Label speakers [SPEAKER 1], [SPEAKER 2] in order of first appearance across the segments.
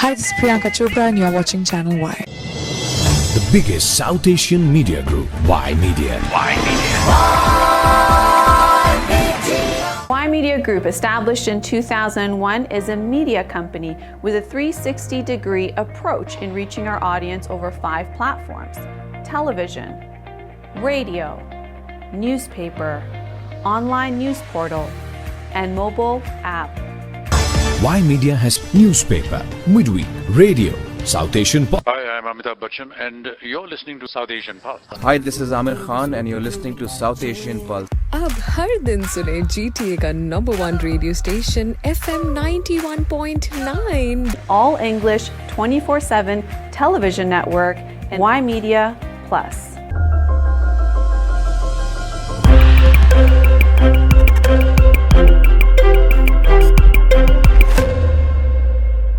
[SPEAKER 1] Hi, this is Priyanka Chopra and you're watching Channel Y.
[SPEAKER 2] The biggest South Asian media group, Y Media.
[SPEAKER 3] Y Media Group, established in 2001, is a media company with a 360-degree approach in reaching our audience over 5 platforms: television, radio, newspaper, online news portal, and mobile app.
[SPEAKER 2] Y Media has newspaper, midweek, radio, South Asian pop.
[SPEAKER 4] Hi, I'm Amitabh Bachchan and you're listening to South Asian Pulse.
[SPEAKER 5] Hi, this is Amir Khan and you're listening to South Asian Pulse.
[SPEAKER 6] अब हर दिन सुने GTA का number 1 radio station FM 91.9
[SPEAKER 3] All English 24/7 television network and Y Media Plus.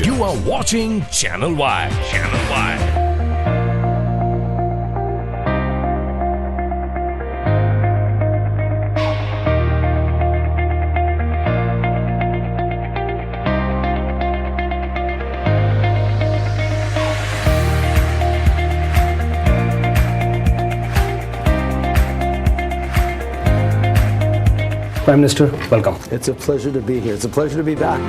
[SPEAKER 2] You are watching Channel Y. Channel Y.
[SPEAKER 7] Prime Minister, welcome.
[SPEAKER 8] It's a pleasure to be here. It's a pleasure to be back.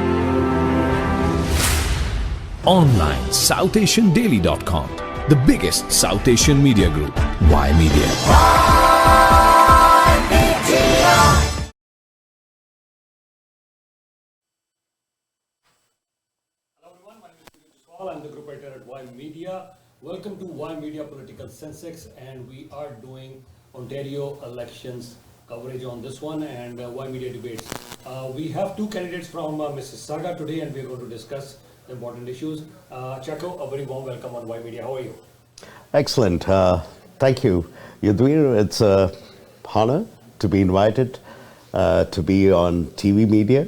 [SPEAKER 2] Online, SouthAsianDaily.com. The biggest South Asian media group, Y Media.
[SPEAKER 7] Hello everyone, my name is Jadoo. I'm the group editor at Y Media. Welcome to Y Media Political Sensex, and we are doing Ontario elections coverage on this one and Y Media debates. We have 2 candidates from Mississauga today, and we are going to discuss the important issues. Chaco, a very warm welcome on Y Media. How are you?
[SPEAKER 8] Excellent. Thank you. Yadoo, it's an honor to be invited to be on TV media,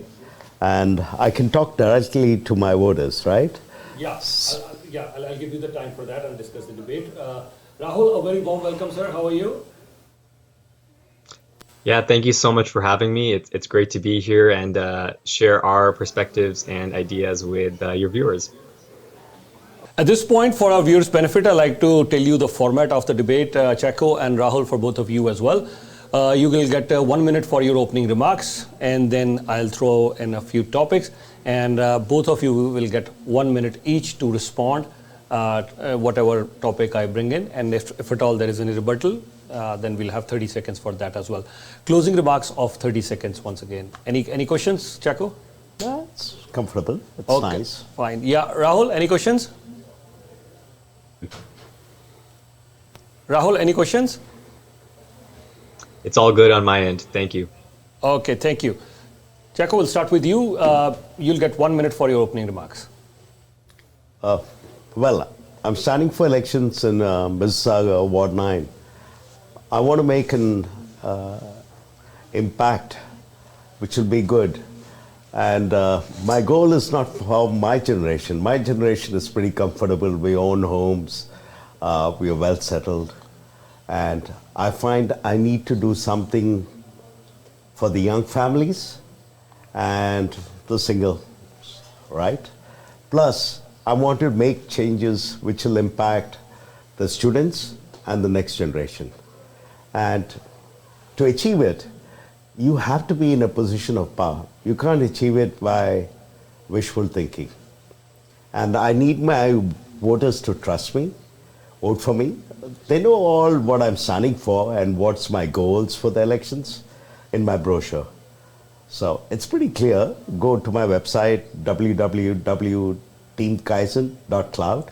[SPEAKER 8] and I can talk directly to my voters, right?
[SPEAKER 7] Yeah, I'll give you the time for that and discuss the debate. Rahul, a very warm welcome, sir. How are you?
[SPEAKER 9] Yeah, thank you so much for having me. It's great to be here and share our perspectives and ideas with your viewers.
[SPEAKER 7] At this point, for our viewers' benefit, I'd like to tell you the format of the debate, Chaco and Rahul, for both of you as well. You will get 1 minute for your opening remarks, and then I'll throw in a few topics, and both of you will get 1 minute each to respond whatever topic I bring in, and if at all there is any rebuttal, then we'll have 30 seconds for that as well. Closing remarks of 30 seconds once again. Any questions, Chaco?
[SPEAKER 8] Yeah, it's comfortable. It's
[SPEAKER 7] okay,
[SPEAKER 8] nice.
[SPEAKER 7] Fine. Yeah, Rahul, any questions? Rahul, any questions?
[SPEAKER 9] It's all good on my end. Thank you.
[SPEAKER 7] Okay, thank you. Chaco, we'll start with you. You'll get 1 minute for your opening remarks.
[SPEAKER 8] Well, I'm standing for elections in Mississauga, Ward 9. I want to make an impact which will be good. And my goal is not for my generation. My generation is pretty comfortable. We own homes. We are well settled. And I find I need to do something for the young families and the singles, right? Plus, I want to make changes which will impact the students and the next generation. And to achieve it, you have to be in a position of power. You can't achieve it by wishful thinking. And I need my voters to trust me, vote for me. They know all what I'm standing for and what's my goals for the elections in my brochure. So it's pretty clear. Go to my website, www.teamkaizen.cloud.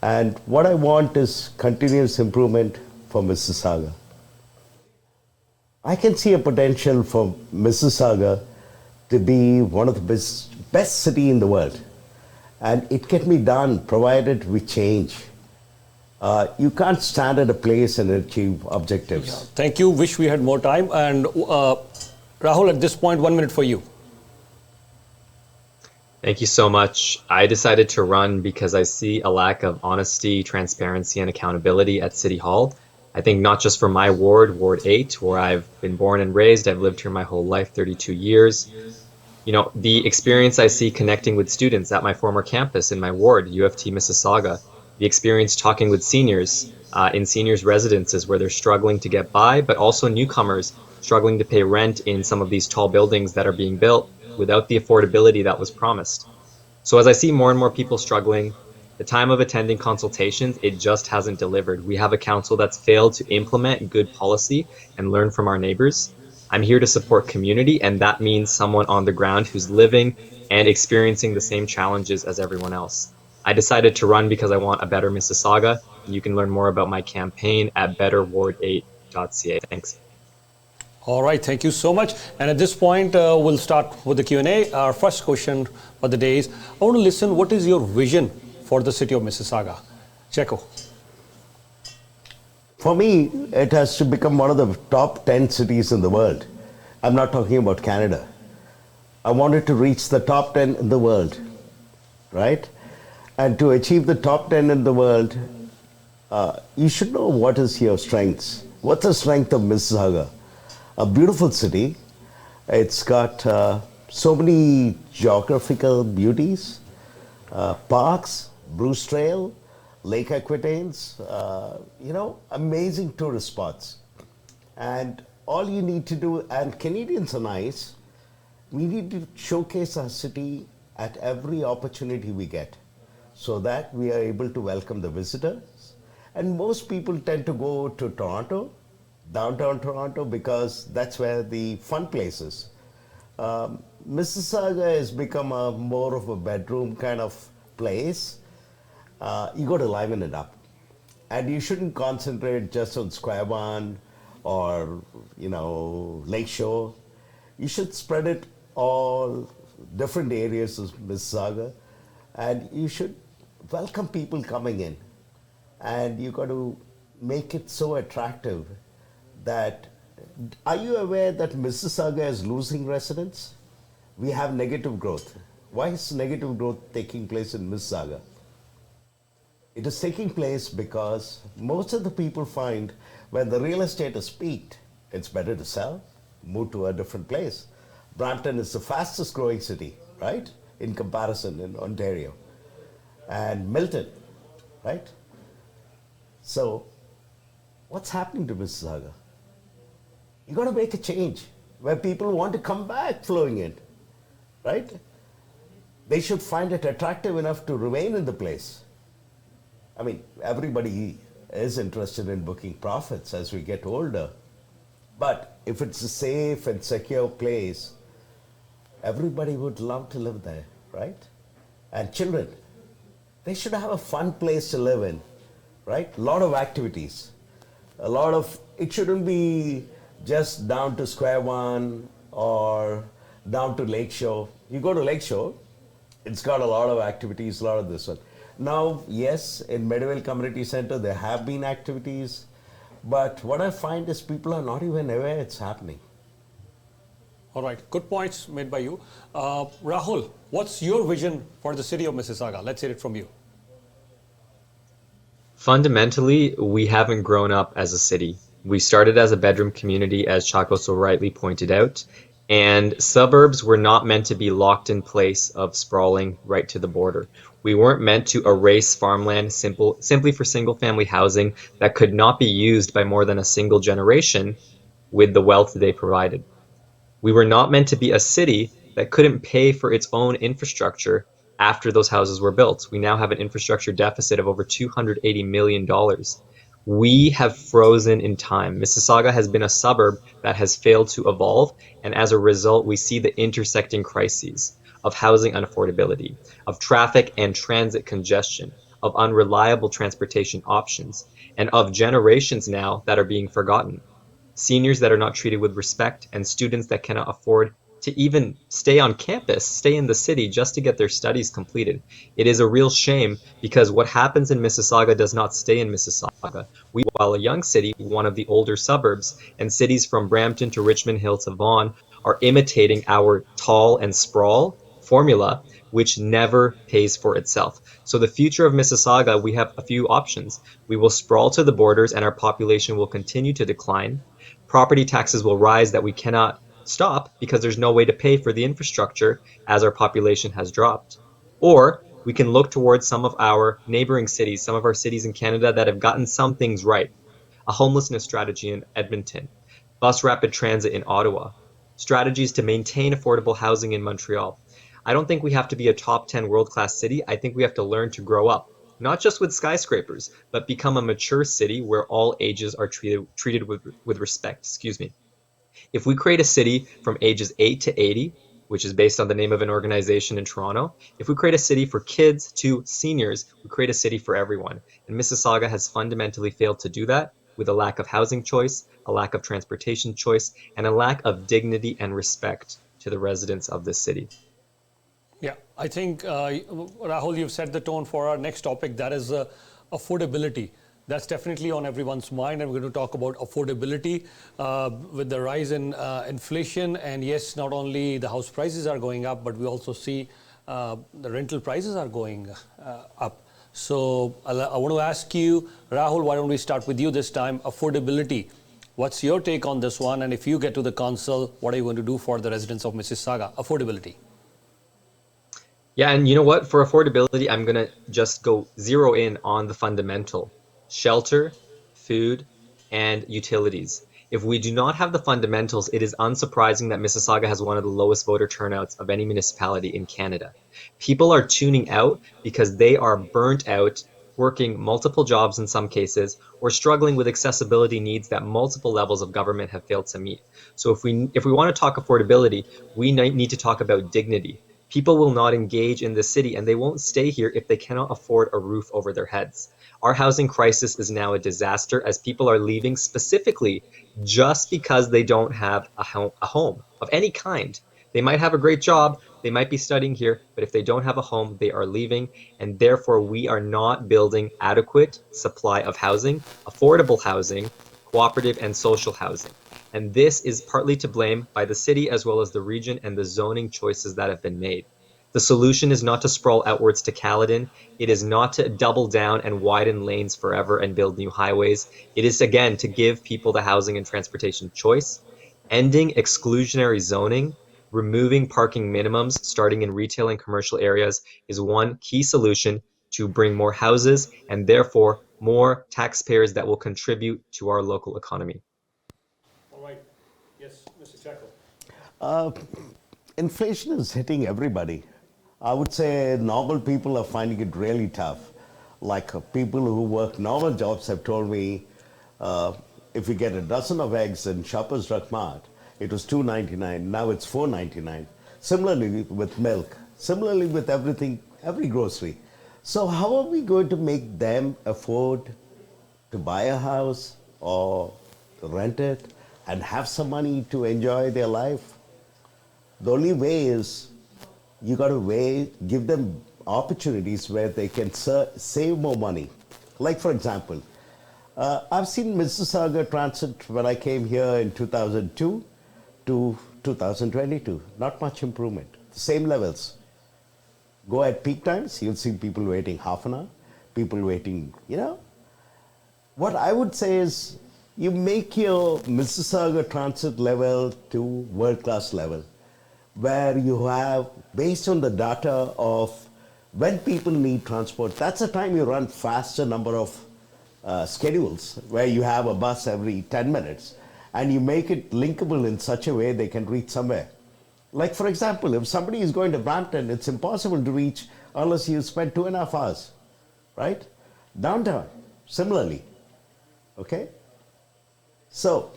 [SPEAKER 8] And what I want is continuous improvement for Mississauga. I can see a potential for Mississauga to be one of the best city in the world. And it can be done provided we change. You can't stand at a place and achieve objectives.
[SPEAKER 7] Yeah, thank you. Wish we had more time. And Rahul, at this point, 1 minute for you.
[SPEAKER 9] Thank you so much. I decided to run because I see a lack of honesty, transparency, and accountability at City Hall. I think not just for my ward, Ward 8, where I've been born and raised. I've lived here my whole life, 32 years. The experience I see connecting with students at my former campus in my ward, UFT Mississauga, the experience talking with seniors in seniors' residences where they're struggling to get by, but also newcomers struggling to pay rent in some of these tall buildings that are being built without the affordability that was promised. So as I see more and more people struggling, the time of attending consultations, it just hasn't delivered. We have a council that's failed to implement good policy and learn from our neighbors. I'm here to support community, and that means someone on the ground who's living and experiencing the same challenges as everyone else. I decided to run because I want a better Mississauga. You can learn more about my campaign at betterward8.ca. Thanks.
[SPEAKER 7] All right, thank you so much. And at this point, we'll start with the Q&A. Our first question for the day is, I want to listen, what is your vision for the city of Mississauga? Checo.
[SPEAKER 8] For me, it has to become one of the top 10 cities in the world. I'm not talking about Canada. I want it to reach the top 10 in the world, right? And to achieve the top 10 in the world, you should know what is your strengths. What's the strength of Mississauga? A beautiful city. It's got so many geographical beauties, parks, Bruce Trail, Lake Aquitaines, amazing tourist spots. And all you need to do, and Canadians are nice, we need to showcase our city at every opportunity we get so that we are able to welcome the visitors. And most people tend to go to Toronto, downtown Toronto, because that's where the fun place is. Mississauga has become more of a bedroom kind of place. You got to liven it up. And you shouldn't concentrate just on Square One or, Lakeshore. You should spread it all different areas of Mississauga, and you should welcome people coming in. And you got to make it so attractive that, are you aware that Mississauga is losing residents? We have negative growth. Why is negative growth taking place in Mississauga? It is taking place because most of the people find when the real estate is peaked, it's better to sell, move to a different place. Brampton is the fastest growing city, right? In comparison in Ontario. And Milton, right? So, what's happening to Mississauga? You got to make a change where people want to come back flowing in, right? They should find it attractive enough to remain in the place. I mean, everybody is interested in booking profits as we get older. But if it's a safe and secure place, everybody would love to live there, right? And children, they should have a fun place to live in, right? A lot of activities. It shouldn't be just down to Square One or down to Lakeshore. You go to Lakeshore, it's got a lot of activities, a lot of this one. Now, yes, in MIDWEEK Community Center, there have been activities, but what I find is people are not even aware it's happening.
[SPEAKER 7] All right, good points made by you. Rahul, what's your vision for the city of Mississauga? Let's hear it from you.
[SPEAKER 9] Fundamentally, we haven't grown up as a city. We started as a bedroom community, as Chaco so rightly pointed out, and suburbs were not meant to be locked in place of sprawling right to the border. We weren't meant to erase farmland simply for single-family housing that could not be used by more than a single generation with the wealth they provided. We were not meant to be a city that couldn't pay for its own infrastructure after those houses were built. We now have an infrastructure deficit of over $280 million. We have frozen in time. Mississauga has been a suburb that has failed to evolve, and as a result, we see the intersecting crises of housing unaffordability, of traffic and transit congestion, of unreliable transportation options, and of generations now that are being forgotten. Seniors that are not treated with respect, and students that cannot afford to even stay on campus, stay in the city just to get their studies completed. It is a real shame because what happens in Mississauga does not stay in Mississauga. We, while a young city, one of the older suburbs, and cities from Brampton to Richmond Hill to Vaughan are imitating our tall and sprawl formula, which never pays for itself. So the future of Mississauga, we have a few options. We will sprawl to the borders and our population will continue to decline. Property taxes will rise that we cannot stop because there's no way to pay for the infrastructure as our population has dropped. Or we can look towards some of our neighboring cities, some of our cities in Canada that have gotten some things right. A homelessness strategy in Edmonton, bus rapid transit in Ottawa, strategies to maintain affordable housing in Montreal. I don't think we have to be a top 10 world-class city. I think we have to learn to grow up, not just with skyscrapers, but become a mature city where all ages are treated with respect. Excuse me. If we create a city from ages 8 to 80, which is based on the name of an organization in Toronto, if we create a city for kids to seniors, we create a city for everyone. And Mississauga has fundamentally failed to do that with a lack of housing choice, a lack of transportation choice, and a lack of dignity and respect to the residents of this city.
[SPEAKER 7] Yeah, I think, Rahul, you've set the tone for our next topic, that is affordability. That's definitely on everyone's mind, and we're going to talk about affordability with the rise in inflation. And yes, not only the house prices are going up, but we also see the rental prices are going up. So I want to ask you, Rahul, why don't we start with you this time? Affordability. What's your take on this one? And if you get to the council, what are you going to do for the residents of Mississauga? Affordability.
[SPEAKER 9] Yeah, and you know what? For affordability, I'm going to just go zero in on the fundamental. Shelter, food, and utilities. If we do not have the fundamentals, it is unsurprising that Mississauga has one of the lowest voter turnouts of any municipality in Canada. People are tuning out because they are burnt out, working multiple jobs in some cases, or struggling with accessibility needs that multiple levels of government have failed to meet. So if we want to talk affordability, we need to talk about dignity. People will not engage in this city, and they won't stay here if they cannot afford a roof over their heads. Our housing crisis is now a disaster as people are leaving specifically just because they don't have a home of any kind. They might have a great job, they might be studying here, but if they don't have a home, they are leaving, and therefore we are not building adequate supply of housing, affordable housing, cooperative and social housing. And this is partly to blame by the city as well as the region and the zoning choices that have been made. The solution is not to sprawl outwards to Caledon. It is not to double down and widen lanes forever and build new highways. It is, again, to give people the housing and transportation choice, ending exclusionary zoning, removing parking minimums, starting in retail and commercial areas is one key solution to bring more houses and therefore more taxpayers that will contribute to our local economy.
[SPEAKER 7] All right. Yes, Mr. Chacko.
[SPEAKER 8] Inflation is hitting everybody. I would say normal people are finding it really tough. Like people who work normal jobs have told me, if you get a dozen of eggs in Shoppers Drug Mart, it was $2.99, now it's $4.99. Similarly with milk, similarly with everything, every grocery. So how are we going to make them afford to buy a house or to rent it and have some money to enjoy their life? The only way is you got to give them opportunities where they can save more money. Like for example, I've seen Mississauga Transit when I came here in 2002 to 2022. Not much improvement, same levels. Go at peak times, you'll see people waiting half an hour, people waiting, What I would say is you make your Mississauga Transit level to world-class level, where you have, based on the data of when people need transport, that's the time you run faster number of schedules, where you have a bus every 10 minutes, and you make it linkable in such a way they can reach somewhere. Like for example, if somebody is going to Brampton, it's impossible to reach unless you spend 2.5 hours, right? Downtown, similarly, okay? So,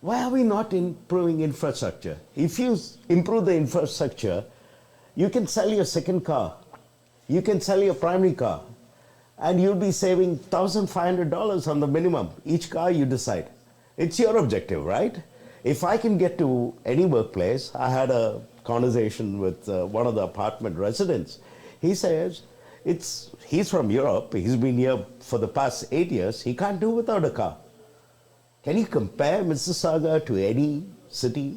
[SPEAKER 8] why are we not improving infrastructure? If you improve the infrastructure, you can sell your second car, you can sell your primary car, and you'll be saving $1,500 on the minimum, each car you decide. It's your objective, right? If I can get to any workplace, I had a conversation with one of the apartment residents. He says, he's from Europe, he's been here for the past 8 years, he can't do without a car. Can you compare Mississauga to any city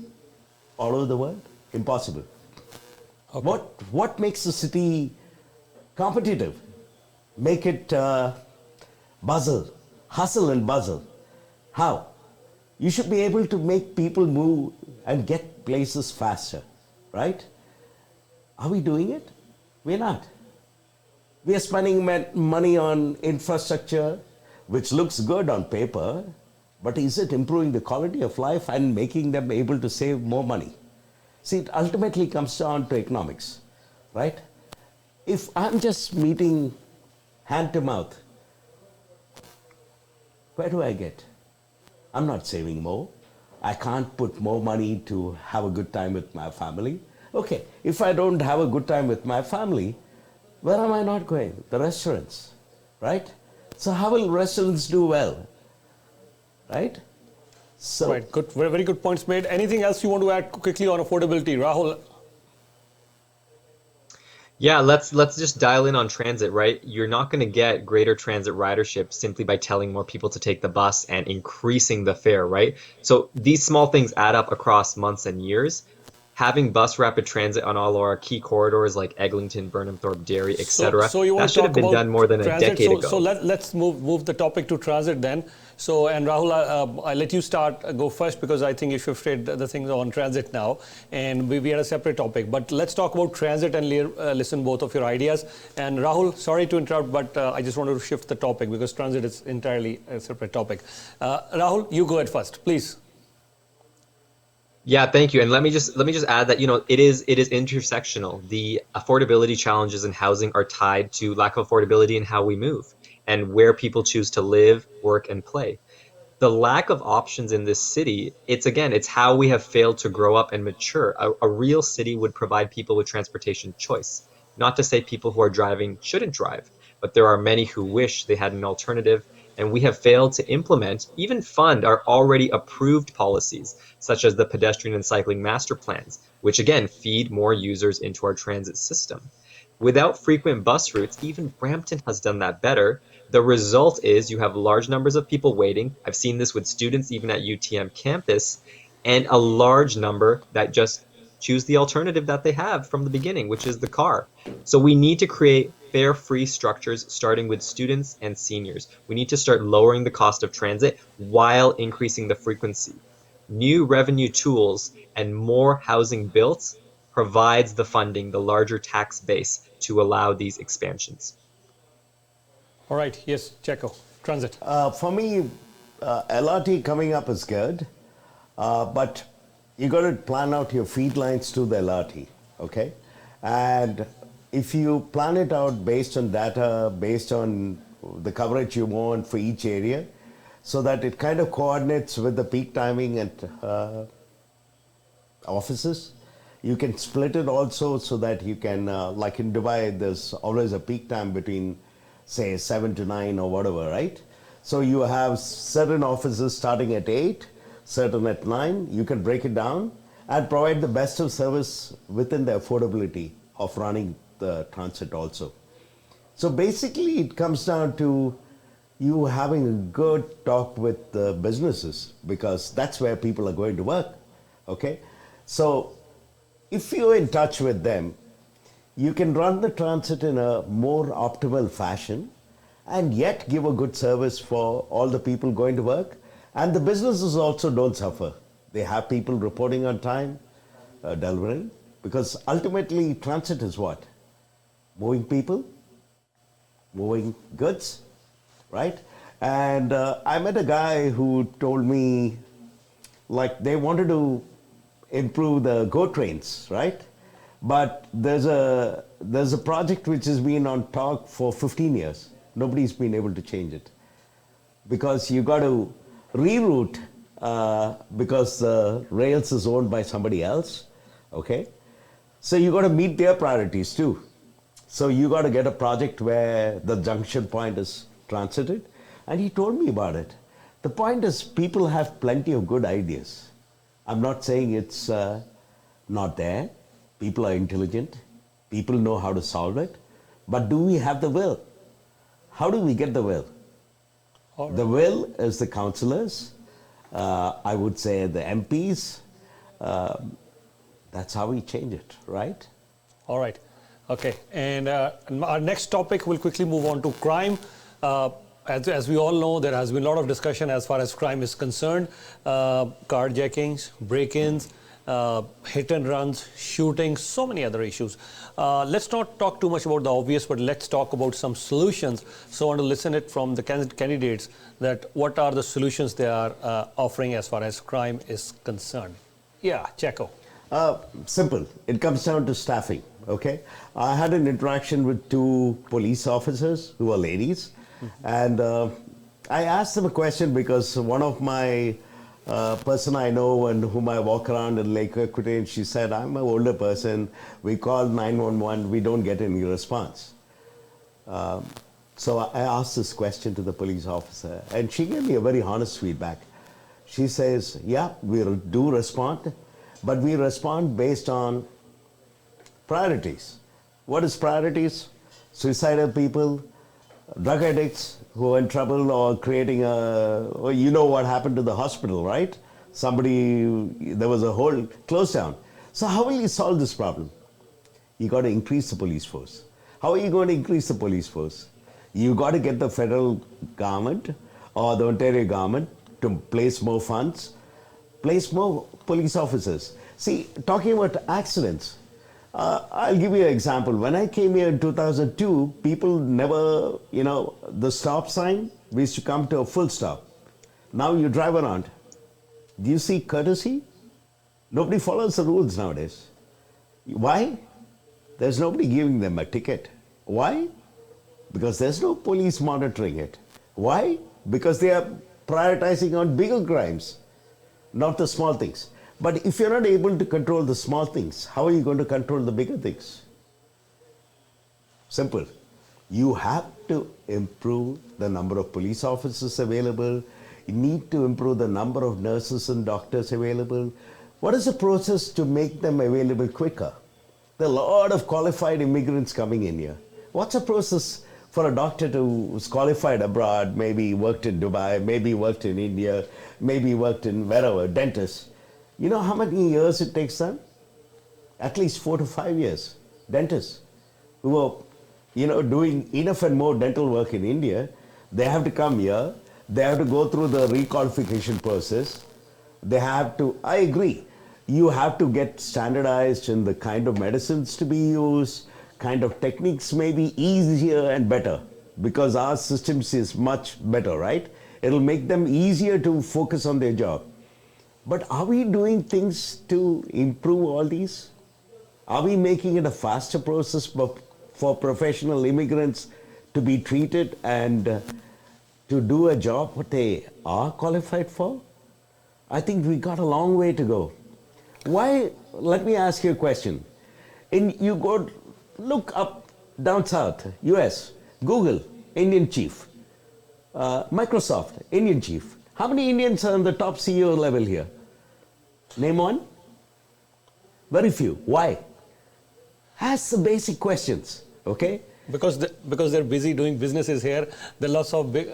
[SPEAKER 8] all over the world? Impossible. Okay. What makes the city competitive? Make it hustle and bustle. How? You should be able to make people move and get places faster, right? Are we doing it? We're not. We are spending money on infrastructure, which looks good on paper, but is it improving the quality of life and making them able to save more money? See, it ultimately comes down to economics, right? If I'm just meeting hand to mouth, where do I get? I'm not saving more. I can't put more money to have a good time with my family. Okay, if I don't have a good time with my family, where am I not going? The restaurants, right? So how will restaurants do well, right? So,
[SPEAKER 7] right, good, very, very good points made. Anything else you want to add quickly on affordability, Rahul?
[SPEAKER 9] Yeah, let's just dial in on transit, right? You're not going to get greater transit ridership simply by telling more people to take the bus and increasing the fare, right? So these small things add up across months and years. Having bus rapid transit on all our key corridors like Eglinton, Burnham Thorpe, Derry, etc.
[SPEAKER 7] So you want
[SPEAKER 9] that
[SPEAKER 7] to
[SPEAKER 9] should have
[SPEAKER 7] talk
[SPEAKER 9] been
[SPEAKER 7] about
[SPEAKER 9] done more than a
[SPEAKER 7] transit.
[SPEAKER 9] decade ago.
[SPEAKER 7] So let's move the topic to transit then. So, and Rahul, I'll let you go first because I think you shifted the things on transit now, and we had a separate topic. But let's talk about transit and listen both of your ideas. And Rahul, sorry to interrupt, but I just wanted to shift the topic because transit is entirely a separate topic. Rahul, you go ahead first, please.
[SPEAKER 9] Yeah, thank you. And let me just add that, it is intersectional. The affordability challenges in housing are tied to lack of affordability in how we move and where people choose to live, work, and play. The lack of options in this city, it's how we have failed to grow up and mature. A real city would provide people with transportation choice. Not to say people who are driving shouldn't drive, but there are many who wish they had an alternative, and we have failed to implement, even fund, our already approved policies, such as the pedestrian and cycling master plans, which again feed more users into our transit system. Without frequent bus routes, even Brampton has done that better. The result is you have large numbers of people waiting. I've seen this with students even at UTM campus, and a large number that just choose the alternative that they have from the beginning, which is the car. So we need to create fare-free structures starting with students and seniors. We need to start lowering the cost of transit while increasing the frequency. New revenue tools and more housing built provides the funding, the larger tax base to allow these expansions.
[SPEAKER 7] All right, yes, Checo, transit.
[SPEAKER 8] For me, LRT coming up is good, but you got to plan out your feed lines to the LRT, okay? And if you plan it out based on data, based on the coverage you want for each area, so that it kind of coordinates with the peak timing at offices, you can split it also so that you can, like in Dubai, there's always a peak time between, say, 7 to 9 or whatever, right? So you have certain offices starting at 8, certain at 9. You can break it down and provide the best of service within the affordability of running the transit also. So basically it comes down to you having a good talk with the businesses, because that's where people are going to work, okay? So if you're in touch with them, you can run the transit in a more optimal fashion and yet give a good service for all the people going to work. And the businesses also don't suffer. They have people reporting on time, delivering, because ultimately transit is what? Moving people, moving goods, right? And I met a guy who told me, like, they wanted to improve the GO trains, right? But there's a project which has been on talk for 15 years. Nobody's been able to change it, because you got to reroute because the rails is owned by somebody else, okay? So you got to meet their priorities too. So you got to get a project where the junction point is transited, and he told me about it. The point is, people have plenty of good ideas. I'm not saying it's not there. People are intelligent. People know how to solve it. But do we have the will? How do we get the will? Right. The will is the councillors, I would say the MPs. That's how we change it, right?
[SPEAKER 7] All right. Okay. And our next topic, we'll quickly move on to crime. As we all know, there has been a lot of discussion as far as crime is concerned. Carjackings, break-ins, hit and runs, shooting, so many other issues. Let's not talk too much about the obvious, but let's talk about some solutions. So I want to listen it from the candidates that what are the solutions they are offering as far as crime is concerned. Yeah, Checo.
[SPEAKER 8] Simple. It comes down to staffing, okay? I had an interaction with 2 police officers who are ladies, and I asked them a question because one of my person I know and whom I walk around in Lake Equity, and she said, I'm an older person, we call 911, we don't get any response. So I asked this question to the police officer, and she gave me a very honest feedback. She says, yeah, we do respond, but we respond based on priorities. What is priorities? Suicidal people, drug addicts who are in trouble or creating well, you know what happened to the hospital, right? There was a whole close down. So how will you solve this problem? You got to increase the police force. How are you going to increase the police force? You got to get the federal government or the Ontario government to place more funds, place more police officers. See, talking about accidents, I'll give you an example. When I came here in 2002, people never, the stop sign, we used to come to a full stop. Now you drive around. Do you see courtesy? Nobody follows the rules nowadays. Why? There's nobody giving them a ticket. Why? Because there's no police monitoring it. Why? Because they are prioritizing on bigger crimes, not the small things. But if you're not able to control the small things, how are you going to control the bigger things? Simple. You have to improve the number of police officers available. You need to improve the number of nurses and doctors available. What is the process to make them available quicker? There are a lot of qualified immigrants coming in here. What's the process for a doctor who's qualified abroad, maybe worked in Dubai, maybe worked in India, maybe worked in wherever, dentist? You know how many years it takes them? At least 4 to 5 years. Dentists who are, doing enough and more dental work in India, they have to come here. They have to go through the requalification process. They have to, I agree, you have to get standardized in the kind of medicines to be used, kind of techniques may be easier and better because our systems is much better, right? It'll make them easier to focus on their job. But are we doing things to improve all these? Are we making it a faster process for professional immigrants to be treated and to do a job what they are qualified for? I think we got a long way to go. Why? Let me ask you a question. You go look up down south, US, Google, Indian chief, Microsoft, Indian chief. How many Indians are on the top CEO level here? Name one? Very few. Why? Ask the basic questions, okay?
[SPEAKER 7] Because they're busy doing businesses here. There are lots of big,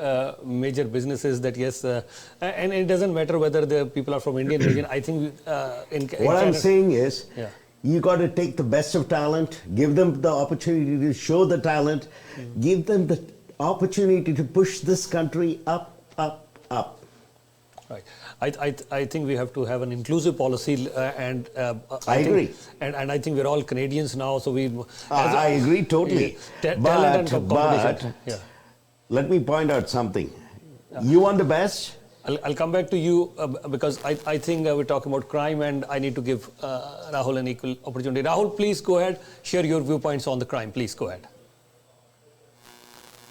[SPEAKER 7] major businesses that, yes, and it doesn't matter whether the people are from Indian region. I think
[SPEAKER 8] what I'm saying is, you got to take the best of talent, give them the opportunity to show the talent, give them the opportunity to push this country up, up, up.
[SPEAKER 7] Right. I think we have to have an inclusive policy, and
[SPEAKER 8] I agree.
[SPEAKER 7] And I think we're all Canadians now, so we.
[SPEAKER 8] I agree totally. But let me point out something. You want the best?
[SPEAKER 7] I'll come back to you because I think we're talking about crime, and I need to give Rahul an equal opportunity. Rahul, please go ahead, share your viewpoints on the crime. Please go ahead.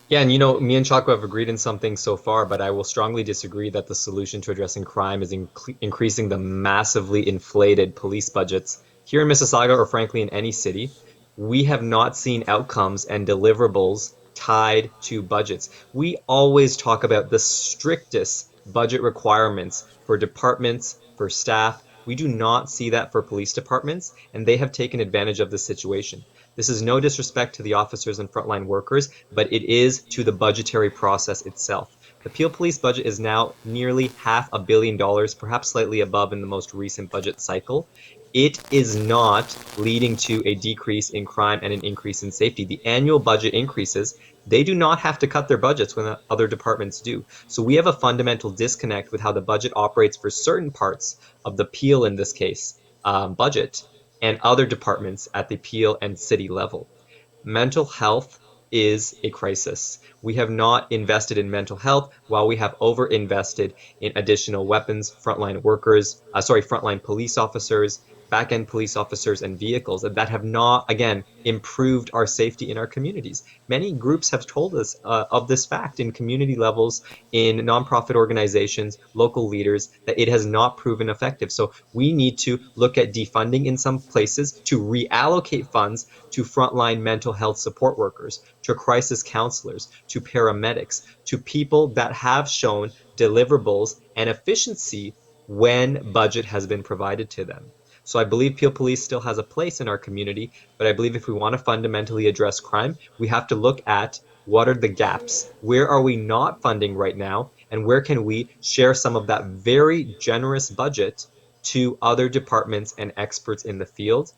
[SPEAKER 9] Yeah, and me and Chaco have agreed in something so far, but I will strongly disagree that the solution to addressing crime is increasing the massively inflated police budgets. Here in Mississauga, or frankly in any city, we have not seen outcomes and deliverables tied to budgets. We always talk about the strictest budget requirements for departments, for staff. We do not see that for police departments, and they have taken advantage of the situation. This is no disrespect to the officers and frontline workers, but it is to the budgetary process itself. The Peel Police budget is now nearly $500 million, perhaps slightly above in the most recent budget cycle. It is not leading to a decrease in crime and an increase in safety. The annual budget increases, they do not have to cut their budgets when other departments do. So we have a fundamental disconnect with how the budget operates for certain parts of the Peel in this case. budget and other departments at the Peel and city level. Mental health is a crisis. We have not invested in mental health while we have over-invested in additional weapons, frontline police officers, back-end police officers, and vehicles that have not, again, improved our safety in our communities. Many groups have told us of this fact in community levels, in nonprofit organizations, local leaders, that it has not proven effective. So we need to look at defunding in some places to reallocate funds to frontline mental health support workers, to crisis counselors, to paramedics, to people that have shown deliverables and efficiency when budget has been provided to them. So I believe Peel Police still has a place in our community, but I believe if we want to fundamentally address crime, we have to look at what are the gaps? Where are we not funding right now? And where can we share some of that very generous budget to other departments and experts in the field?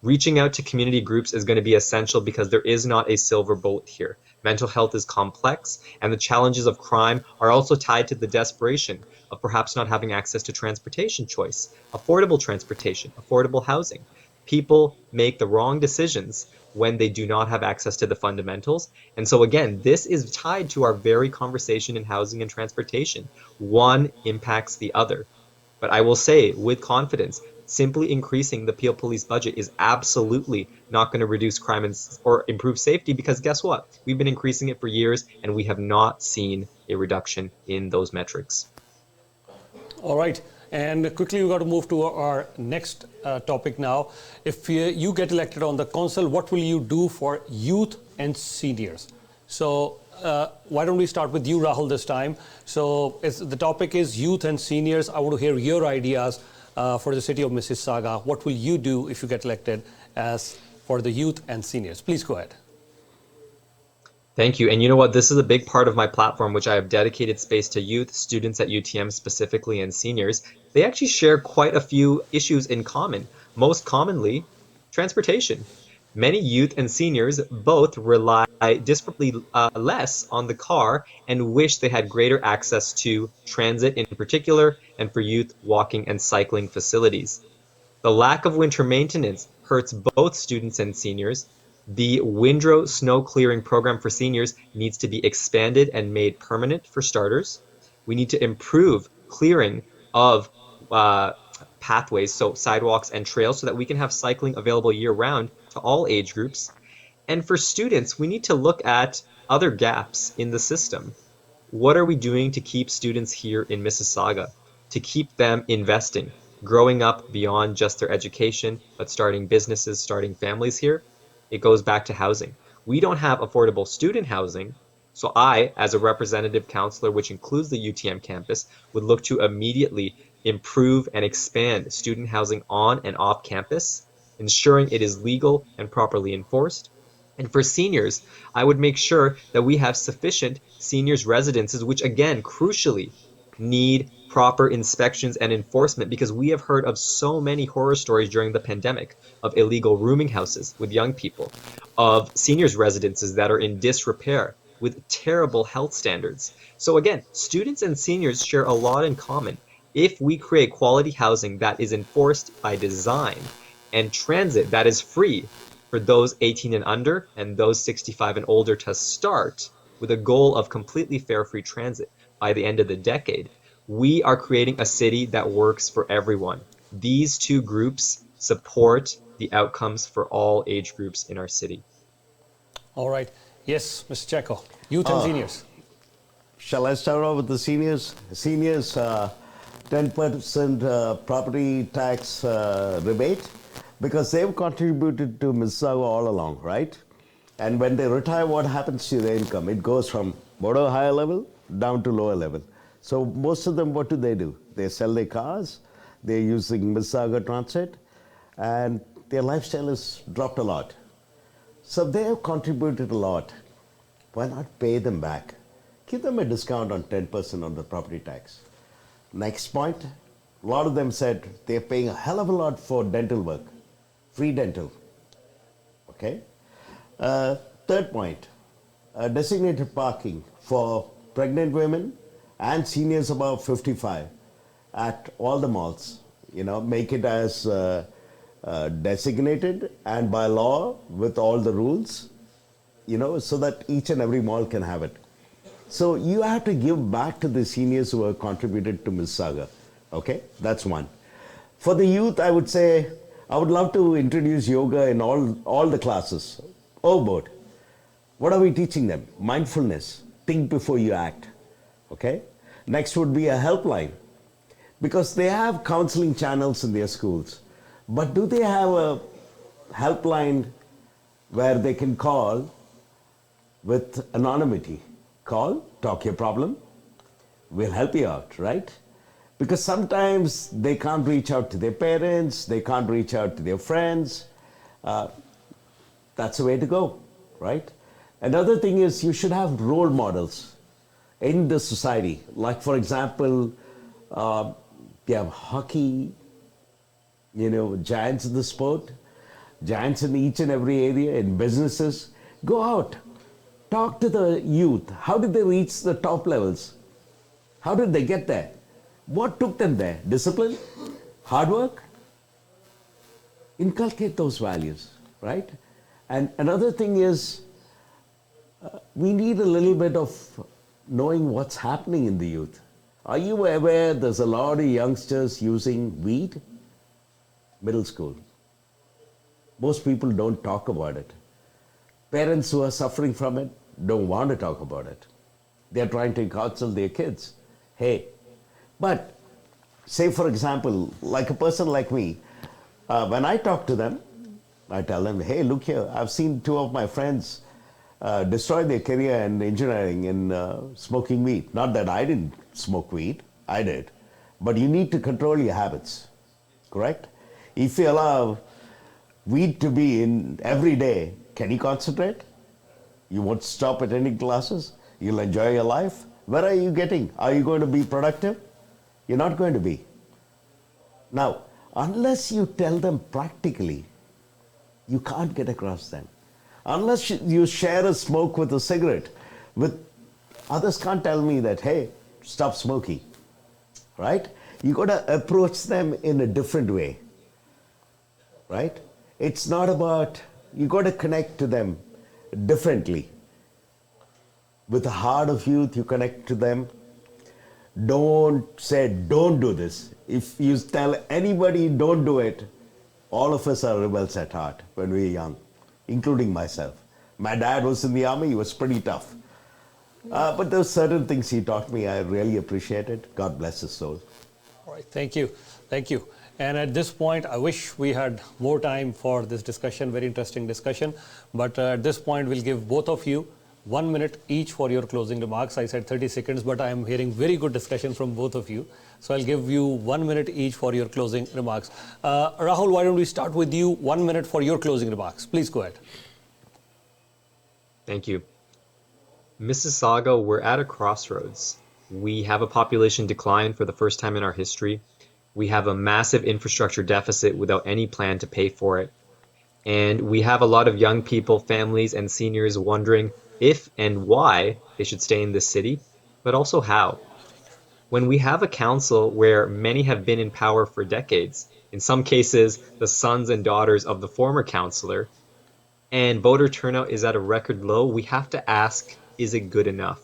[SPEAKER 9] Reaching out to community groups is going to be essential because there is not a silver bullet here. Mental health is complex, and the challenges of crime are also tied to the desperation of perhaps not having access to transportation choice, affordable transportation, affordable housing. People make the wrong decisions when they do not have access to the fundamentals. And so again, this is tied to our very conversation in housing and transportation. One impacts the other. But I will say with confidence, simply increasing the Peel Police budget is absolutely not going to reduce crime or improve safety, because guess what? We've been increasing it for years and we have not seen a reduction in those metrics.
[SPEAKER 7] All right. And quickly, we've got to move to our next topic now. If you get elected on the council, what will you do for youth and seniors? So why don't we start with you, Rahul, this time? So the topic is youth and seniors. I want to hear your ideas for the city of Mississauga. What will you do if you get elected as for the youth and seniors? Please go ahead.
[SPEAKER 9] Thank you. And you know what? This is a big part of my platform, which I have dedicated space to youth, students at UTM specifically, and seniors. They actually share quite a few issues in common. Most commonly, transportation. Many youth and seniors both rely disparately less on the car and wish they had greater access to transit in particular, and for youth, walking and cycling facilities. The lack of winter maintenance hurts both students and seniors. The Windrow snow clearing program for seniors needs to be expanded and made permanent for starters. We need to improve clearing of pathways, so sidewalks and trails, so that we can have cycling available year-round to all age groups. And for students, we need to look at other gaps in the system. What are we doing to keep students here in Mississauga, to keep them investing, growing up beyond just their education, but starting businesses, starting families here? It goes back to housing. We don't have affordable student housing, so I, as a representative councillor, which includes the UTM campus, would look to immediately improve and expand student housing on and off campus, ensuring it is legal and properly enforced. And for seniors, I would make sure that we have sufficient seniors residences, which again, crucially, need proper inspections and enforcement, because we have heard of so many horror stories during the pandemic of illegal rooming houses with young people, of seniors residences that are in disrepair with terrible health standards. So again, students and seniors share a lot in common. If we create quality housing that is enforced by design, and transit that is free for those 18 and under and those 65 and older to start, with a goal of completely fare-free transit by the end of the decade, we are creating a city that works for everyone. These two groups support the outcomes for all age groups in our city.
[SPEAKER 7] All right. Yes, Mr. Checo, youth and seniors.
[SPEAKER 8] Shall I start off with the seniors? Seniors, 10% property tax rebate, because they've contributed to Mississauga all along, right? And when they retire, what happens to their income? It goes from border higher level down to lower level. So most of them, what do? They sell their cars, they're using Mississauga Transit, and their lifestyle has dropped a lot. So they have contributed a lot. Why not pay them back? Give them a discount on 10% on the property tax. Next point, a lot of them said they're paying a hell of a lot for dental work, free dental, okay? Third point, designated parking for pregnant women and seniors above 55 at all the malls. You know, make it as designated and by law with all the rules, so that each and every mall can have it. So you have to give back to the seniors who have contributed to Mississauga. Okay, that's one. For the youth, I would say, I would love to introduce yoga in all the classes. Oh, board. What are we teaching them? Mindfulness. Think before you act. Okay. Next would be a helpline, because they have counseling channels in their schools. But do they have a helpline where they can call with anonymity? Call, talk your problem, we'll help you out, right? Because sometimes they can't reach out to their parents, they can't reach out to their friends. That's the way to go, right? Another thing is you should have role models in the society. Like, for example, you have hockey, giants in the sport, giants in each and every area, in businesses. Go out, talk to the youth. How did they reach the top levels? How did they get there? What took them there? Discipline? Hard work? Inculcate those values, right? And another thing is, we need a little bit of knowing what's happening in the youth. Are you aware there's a lot of youngsters using weed? Middle school. Most people don't talk about it. Parents who are suffering from it don't want to talk about it. They're trying to counsel their kids. Hey, but say for example, like a person like me, when I talk to them, I tell them, hey, look here, I've seen two of my friends destroy their career in engineering in smoking weed. Not that I didn't smoke weed, I did. But you need to control your habits, correct? If you allow weed to be in every day, can you concentrate? You won't stop at any classes? You'll enjoy your life? Where are you getting? Are you going to be productive? You're not going to be. Now, unless you tell them practically, you can't get across them. Unless you share a smoke with a cigarette, others can't tell me that, hey, stop smoking, right? You got to approach them in a different way, right? It's not about, you got to connect to them differently. With the heart of youth, you connect to them. Don't say, don't do this. If you tell anybody don't do it, all of us are rebels at heart when we were young, including myself. My dad was in the army, he was pretty tough. But there were certain things he taught me I really appreciated. God bless his soul.
[SPEAKER 7] All right, thank you. Thank you. And at this point, I wish we had more time for this discussion, very interesting discussion. But at this point, we'll give both of you 1 minute each for your closing remarks. I said 30 seconds, but I am hearing very good discussion from both of you. So I'll give you 1 minute each for your closing remarks. Rahul, why don't we start with you? 1 minute for your closing remarks. Please go ahead.
[SPEAKER 9] Thank you. Mississauga, we're at a crossroads. We have a population decline for the first time in our history. We have a massive infrastructure deficit without any plan to pay for it. And we have a lot of young people, families, and seniors wondering if and why they should stay in this city, but also how. When we have a council where many have been in power for decades, in some cases the sons and daughters of the former councillor, and voter turnout is at a record low, we have to ask, is it good enough?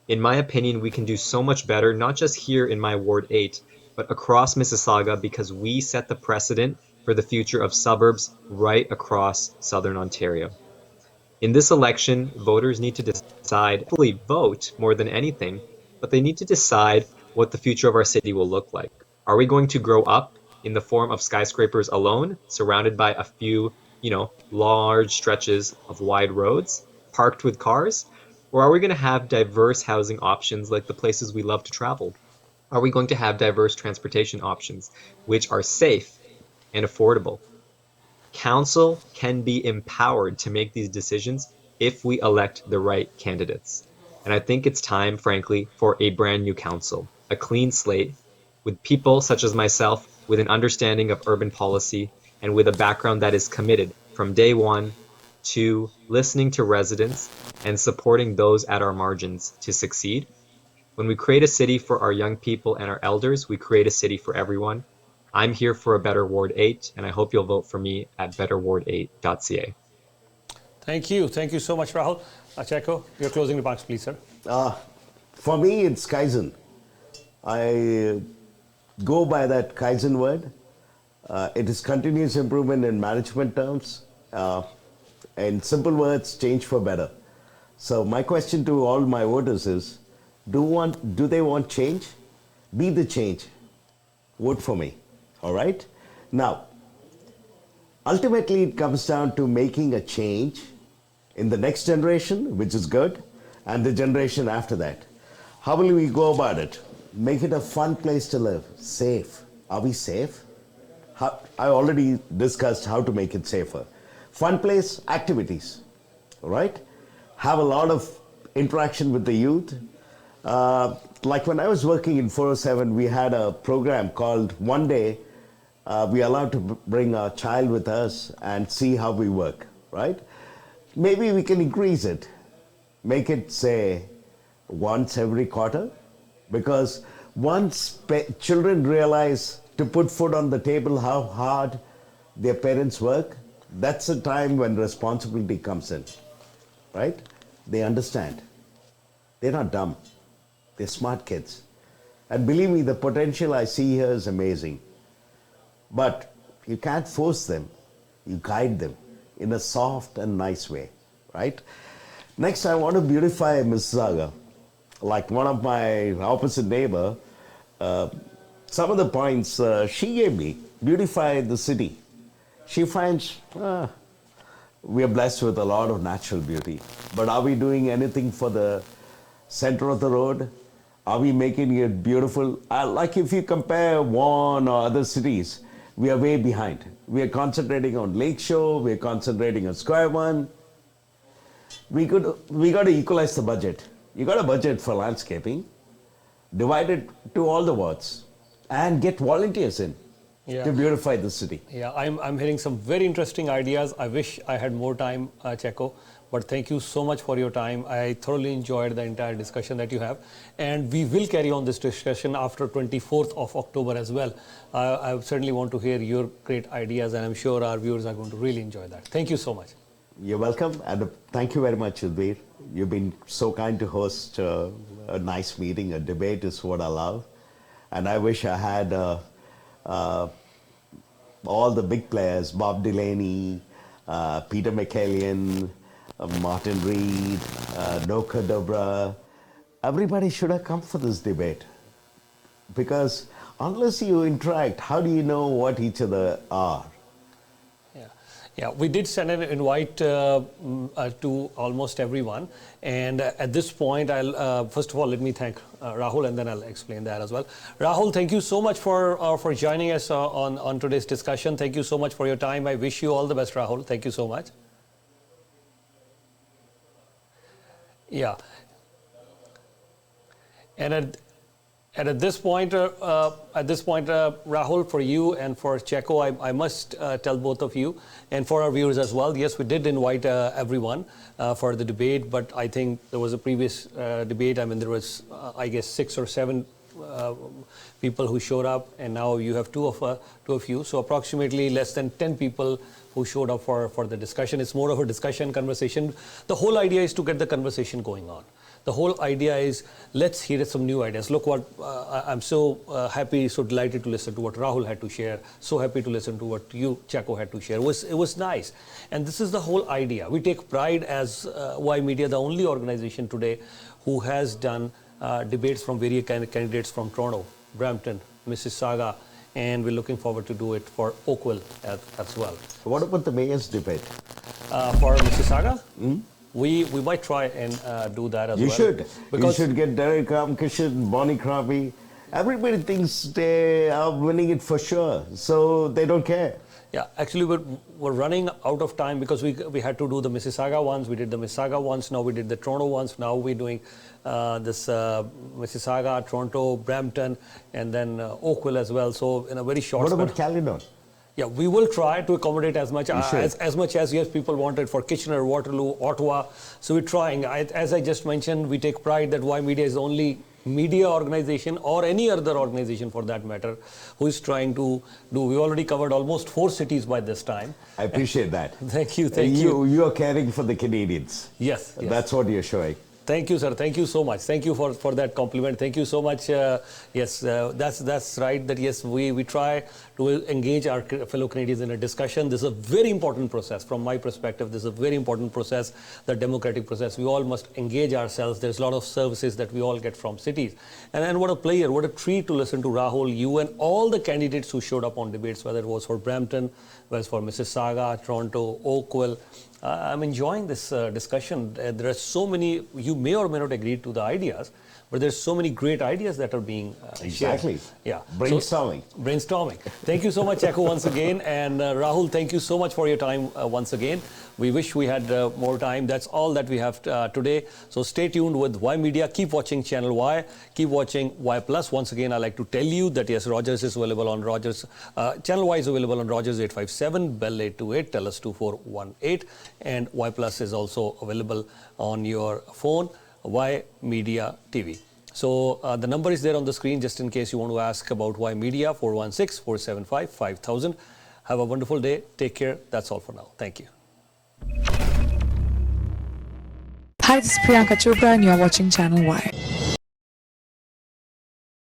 [SPEAKER 9] In my opinion, we can do so much better, not just here in my Ward 8, but across Mississauga, because we set the precedent for the future of suburbs right across Southern Ontario. In this election, voters need to decide, hopefully vote more than anything, but they need to decide what the future of our city will look like. Are we going to grow up in the form of skyscrapers alone, surrounded by a few, large stretches of wide roads, parked with cars? Or are we going to have diverse housing options like the places we love to travel? Are we going to have diverse transportation options, which are safe and affordable? Council can be empowered to make these decisions if we elect the right candidates. And I think it's time, frankly, for a brand new council, a clean slate, with people such as myself with an understanding of urban policy and with a background that is committed from day one to listening to residents and supporting those at our margins to succeed. When we create a city for our young people and our elders, we create a city for everyone. I'm here for a better Ward 8, and I hope you'll vote for me at betterward8.ca.
[SPEAKER 7] Thank you. Thank you so much, Rahul. Checo, your closing remarks, please, sir.
[SPEAKER 8] For me, it's Kaizen. I go by that Kaizen word. It is continuous improvement in management terms. In simple words, change for better. So my question to all my voters is, do they want change? Be the change. Vote for me. All right? Now, ultimately it comes down to making a change in the next generation, which is good, and the generation after that. How will we go about it? Make it a fun place to live. Safe. Are we safe? I already discussed how to make it safer. Fun place, activities. All right? Have a lot of interaction with the youth. Like when I was working in 407, we had a program called One Day. We are allowed to bring our child with us and see how we work, right? Maybe we can increase it. Make it, say, once every quarter. Because once children realize to put food on the table, how hard their parents work, that's the time when responsibility comes in, right? They understand. They're not dumb. They're smart kids. And believe me, the potential I see here is amazing. But you can't force them. You guide them in a soft and nice way, right? Next, I want to beautify Mississauga. Like one of my opposite neighbor, some of the points she gave me, beautify the city. She finds we are blessed with a lot of natural beauty. But are we doing anything for the center of the road? Are we making it beautiful? Like if you compare Vaughan or other cities, we are way behind. We are concentrating on Lakeshore, we are concentrating on Square One. We got to equalize the budget. You got a budget for landscaping, divide it to all the wards, and get volunteers in to beautify the city.
[SPEAKER 7] Yeah, I'm hearing some very interesting ideas. I wish I had more time, Checo, but thank you so much for your time. I thoroughly enjoyed the entire discussion that you have, and we will carry on this discussion after 24th of October as well. I certainly want to hear your great ideas, and I'm sure our viewers are going to really enjoy that. Thank you so much.
[SPEAKER 8] You're welcome, and thank you very much, Udbir. You've been so kind to host a nice meeting. A debate is what I love, and I wish I had all the big players, Bob Delaney, Peter McCallion, Martin Reed, Noka Dobra. Everybody should have come for this debate, because unless you interact, how do you know what each other are?
[SPEAKER 7] Yeah, we did send an invite to almost everyone, and at this point, I'll first of all let me thank Rahul, and then I'll explain that as well. Rahul, thank you so much for joining us on today's discussion. Thank you so much for your time. I wish you all the best, Rahul. Thank you so much. Yeah, and at this point, Rahul, for you and for Checo, I must tell both of you, and for our viewers as well, yes, we did invite everyone for the debate, but I think there was a previous debate. I mean, there was, I guess, 6 or 7 people who showed up, and now you have two of you, so approximately less than 10 people who showed up for the discussion. It's more of a discussion, conversation. The whole idea is to get the conversation going on. The whole idea is, let's hear some new ideas. Look what, I'm so happy, so delighted to listen to what Rahul had to share. So happy to listen to what you, Checo, had to share. It was nice. And this is the whole idea. We take pride as Y Media, the only organization today who has done debates from various candidates from Toronto, Brampton, Mississauga, and we're looking forward to do it for Oakville as well.
[SPEAKER 8] What about the mayor's debate?
[SPEAKER 7] For Mississauga? We might try and do that as well.
[SPEAKER 8] You should. Because you should get Derek Ramkishan, Bonnie Krabi. Everybody thinks they are winning it for sure, so they don't care.
[SPEAKER 7] Yeah, actually we're running out of time because we had to do the Mississauga ones. We did the Mississauga ones. Now we did the Toronto ones. Now we're doing this Mississauga, Toronto, Brampton, and then Oakville as well. So in a very short.
[SPEAKER 8] What about Caledon?
[SPEAKER 7] Yeah, we will try to accommodate as much as yes, people wanted for Kitchener, Waterloo, Ottawa. So we're trying. As I just mentioned, we take pride that Y Media is the only media organization or any other organization for that matter who is trying to do. We already covered almost 4 cities by this time.
[SPEAKER 8] I appreciate that.
[SPEAKER 7] Thank you. Thank you.
[SPEAKER 8] You are caring for the Canadians.
[SPEAKER 7] Yes.
[SPEAKER 8] That's what you're showing.
[SPEAKER 7] Thank you, sir. Thank you so much. Thank you for that compliment. Thank you so much. That's right. That yes, we try to engage our fellow Canadians in a discussion. This is a very important process from my perspective. This is a very important process, the democratic process. We all must engage ourselves. There's a lot of services that we all get from cities. And what a pleasure, what a treat to listen to Rahul, you and all the candidates who showed up on debates, whether it was for Brampton, whether it was for Mississauga, Toronto, Oakville. I'm enjoying this discussion. There are so many, you may or may not agree to the ideas, but there's so many great ideas that are being
[SPEAKER 8] Exactly.
[SPEAKER 7] shared. Yeah.
[SPEAKER 8] Brainstorming.
[SPEAKER 7] Brainstorming. Thank you so much, Jadoo, once again. And Rahul, thank you so much for your time once again. We wish we had more time. That's all that we have today. So stay tuned with Y Media. Keep watching Channel Y. Keep watching Y Plus. Once again, I'd like to tell you that yes, Rogers is available on Rogers. Channel Y is available on Rogers 857, Bell 828, Telus 2418. And Y Plus is also available on your phone, Y Media TV. So the number is there on the screen just in case you want to ask about Y Media, 416-475-5000. Have a wonderful day. Take care. That's all for now. Thank you.
[SPEAKER 1] Hi, this is Priyanka Chopra and you're watching Channel Y.